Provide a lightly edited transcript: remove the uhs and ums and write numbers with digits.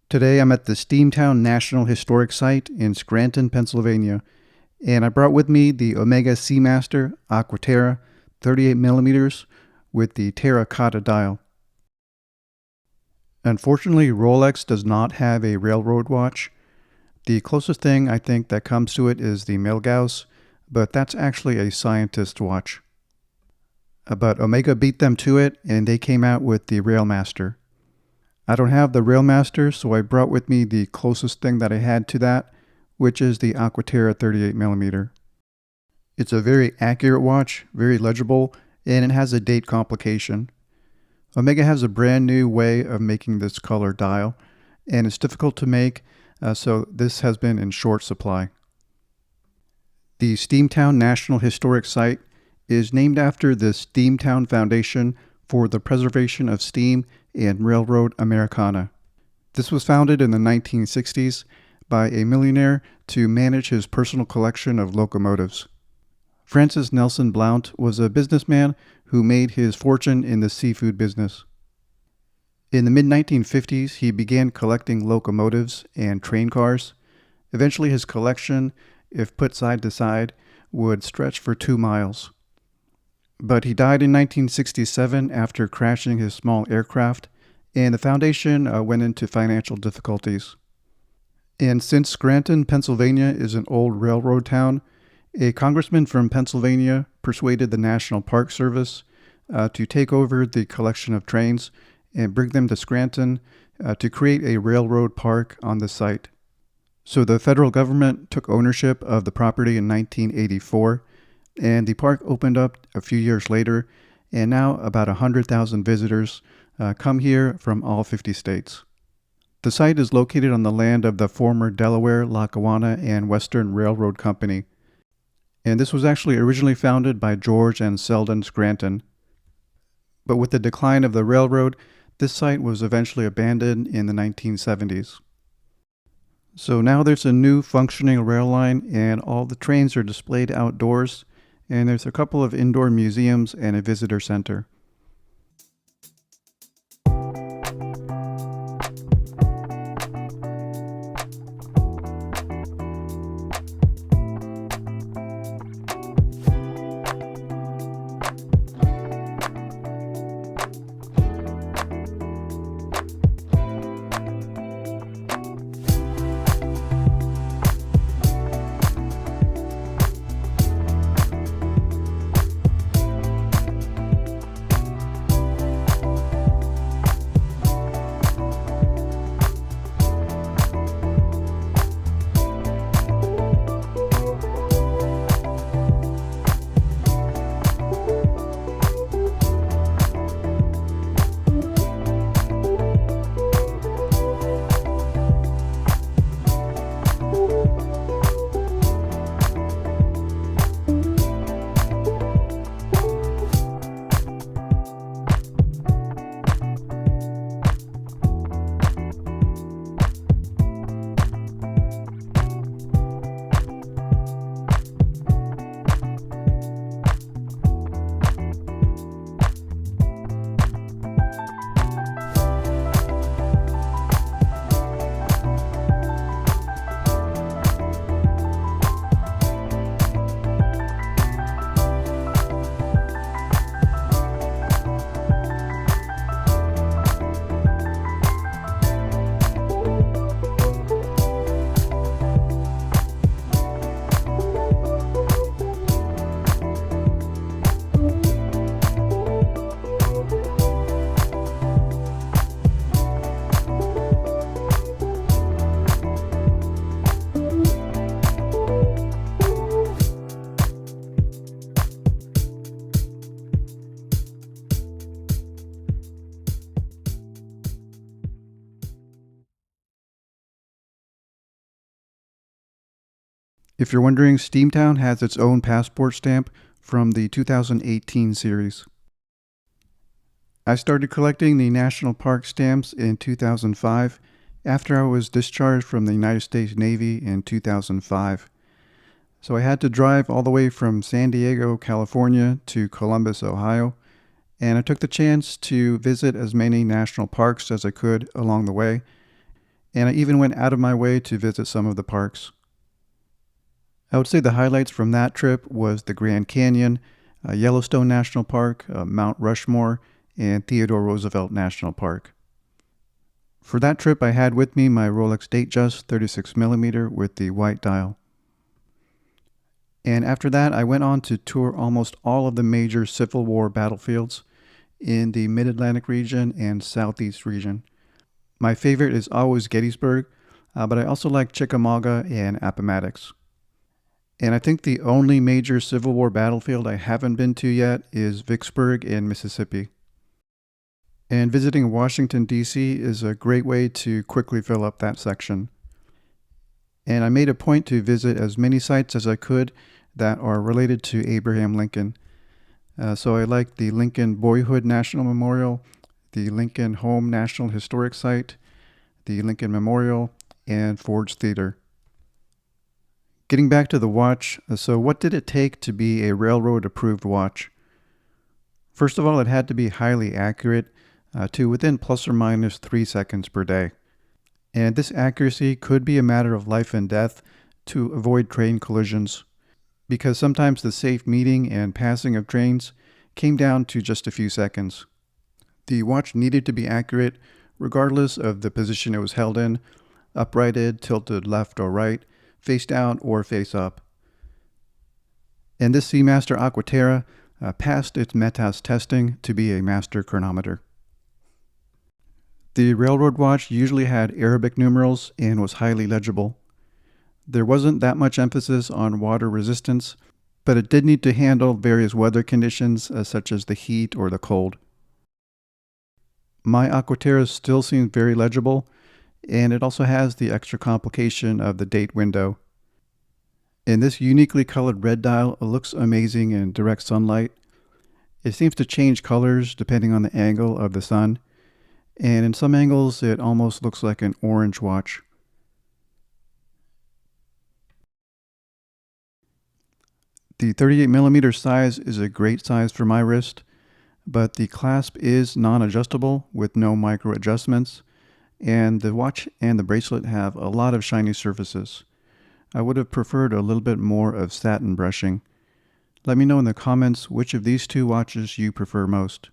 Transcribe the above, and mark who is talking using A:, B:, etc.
A: Today I'm at the Steamtown National Historic Site in Scranton, Pennsylvania, and I brought with me the Omega Seamaster Aqua Terra 38mm with the Terra Cotta dial. Unfortunately, Rolex does not have a railroad watch. The closest thing I think that comes to it is the Milgauss, but that's actually a scientist watch. But Omega beat them to it, and they came out with the Railmaster. I don't have the Railmaster, so I brought with me the closest thing that I had to that, which is the Aqua Terra 38mm. It's a very accurate watch, very legible, and it has a date complication. Omega has a brand new way of making this color dial, and it's difficult to make, so this has been in short supply. The Steamtown National Historic Site is named after the Steamtown Foundation for the Preservation of Steam and Railroad Americana. This was founded in the 1960s by a millionaire to manage his personal collection of locomotives. Francis Nelson Blount was a businessman who made his fortune in the seafood business. In the mid-1950s, he began collecting locomotives and train cars. Eventually, his collection, if put side to side, would stretch for 2 miles. But he died in 1967 after crashing his small aircraft, and the foundation went into financial difficulties. And since Scranton, Pennsylvania is an old railroad town, a congressman from Pennsylvania persuaded the National Park Service to take over the collection of trains and bring them to Scranton to create a railroad park on the site. So the federal government took ownership of the property in 1984, and the park opened up a few years later, and now about 100,000 visitors come here from all 50 states. The site is located on the land of the former Delaware, Lackawanna, and Western Railroad Company, and this was actually originally founded by George and Selden Scranton. But with the decline of the railroad, this site was eventually abandoned in the 1970s. So now there's a new functioning rail line, and all the trains are displayed outdoors, and there's a couple of indoor museums and a visitor center. If you're wondering, Steamtown has its own passport stamp from the 2018 series. I started collecting the National Park stamps in 2005 after I was discharged from the United States Navy in 2005. So I had to drive all the way from San Diego, California to Columbus, Ohio, and I took the chance to visit as many national parks as I could along the way. and I even went out of my way to visit some of the parks. I would say the highlights from that trip was the Grand Canyon, Yellowstone National Park, Mount Rushmore, and Theodore Roosevelt National Park. For that trip, I had with me my Rolex Datejust 36mm with the white dial. And after that, I went on to tour almost all of the major Civil War battlefields in the Mid-Atlantic region and Southeast region. My favorite is always Gettysburg, but I also like Chickamauga and Appomattox. And I think the only major Civil War battlefield I haven't been to yet is Vicksburg in Mississippi. And visiting Washington, D.C. is a great way to quickly fill up that section. And I made a point to visit as many sites as I could that are related to Abraham Lincoln. So I like the Lincoln Boyhood National Memorial, the Lincoln Home National Historic Site, the Lincoln Memorial, and Ford's Theater. Getting back to the watch, so what did it take to be a railroad-approved watch? First of all, it had to be highly accurate to within plus or minus 3 seconds per day. And this accuracy could be a matter of life and death to avoid train collisions, because sometimes the safe meeting and passing of trains came down to just a few seconds. The watch needed to be accurate regardless of the position it was held in, uprighted, tilted left or right, face down or face up. And this Seamaster Aqua Terra passed its METAS testing to be a master chronometer. The railroad watch usually had Arabic numerals and was highly legible. There wasn't that much emphasis on water resistance, but it did need to handle various weather conditions such as the heat or the cold. My Aqua Terra still seems very legible, and it also has the extra complication of the date window. And this uniquely colored red dial looks amazing in direct sunlight. It seems to change colors depending on the angle of the sun, and in some angles it almost looks like an orange watch. The 38mm size is a great size for my wrist, but the clasp is non-adjustable with no micro adjustments, and the watch and the bracelet have a lot of shiny surfaces. I would have preferred a little bit more of satin brushing. Let me know in the comments which of these two watches you prefer most.